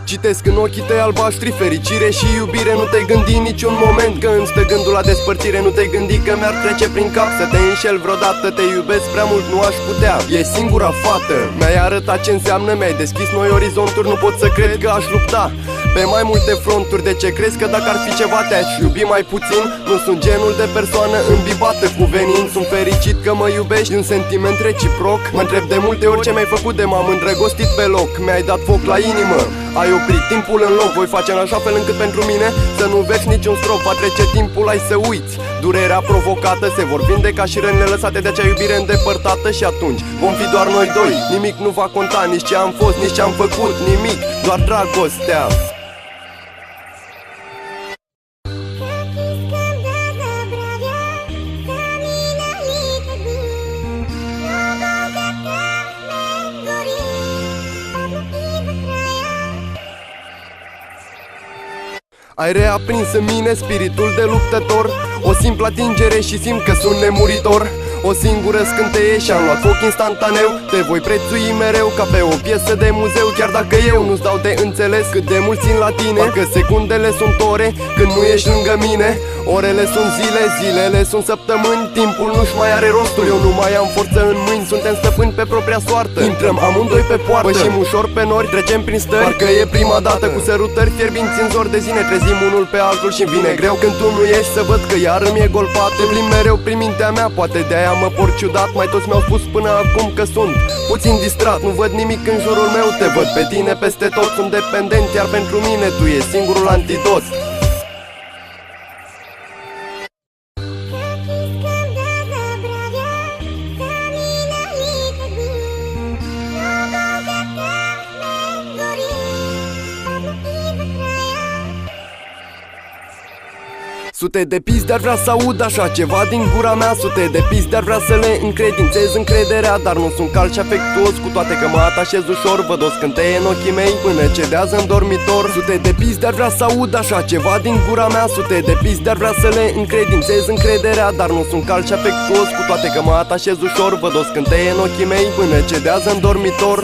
Citesc în ochii tăi albaștri fericire și iubire. Nu te-ai gândit niciun moment că îmi stă gândul la despărțire. Nu te-ai gândit că mi-ar trece prin cap să te înșel vreodată. Te iubesc prea mult, nu aș putea. E singura fată. Mi-ai arătat ce înseamnă, mi-ai deschis noi orizonturi. Nu pot să cred că aș lupta pe mai multe fronturi. De ce crezi că dacă ar fi ceva te-aș iubi mai puțin? Nu sunt genul de persoană îmbibată cu venin. Sunt fericit că mă iubești, un sentiment reciproc. Mă întreb de multe ori ce mi-ai făcut de m-am îndrăgostit pe loc. Mi-ai dat foc la inimă, ai oprit timpul în loc. Voi face în așa fel încât pentru mine să nu vezi niciun strop. Va trece timpul, ai să uiți durerea provocată. Se vor vindeca și rănile lăsate de acea iubire îndepărtată. Și atunci vom fi doar noi doi. Nimic nu va conta, nici ce am fost, nici ce am făcut. Nimic, doar dragostea. Ai reaprins în mine spiritul de luptător. O simplă atingere și simt că sunt nemuritor. O singură scânteie și-am luat foc instantaneu. Te voi prețui mereu ca pe o piesă de muzeu. Chiar dacă eu nu-ți dau de înțeles cât de mult țin la tine. Parcă secundele sunt ore când nu ești lângă mine. Orele sunt zile, zilele sunt săptămâni. Timpul nu-și mai are rostul, eu nu mai am forță în mâini. Suntem stăpâni pe propria soartă, intrăm amândoi pe poartă. Pășim ușor pe nori, trecem prin stări, parcă e prima dată. Cu sărutări fierbinți în zor de zi ne trezim unul pe altul. Și vine greu când tu nu ești să văd că iar îmi e golpat. Te plimb mereu prin mintea mea, poate de-aia mă por ciudat. Mai toți mi-au spus până acum că sunt puțin distrat. Nu văd nimic în jurul meu, te văd pe tine peste tot. Sunt dependent, iar pentru mine tu ești singurul antidot. Sute de piste ar vrea să aud așa ceva din gura mea. Sute de piste ar vrea să le încredințez încrederea. Dar nu sunt cald și afectuos, cu toate că mă atașez ușor. Văd o scânteie în ochii mei până cedează în dormitor. Sute de piste ar vrea să aud așa ceva din gura mea. Sute de piste ar vrea să le încredințez încrederea. Dar nu sunt cald și afectuos, cu toate că mă atașez ușor. Văd o scânteie în ochii mei până cedează în dormitor.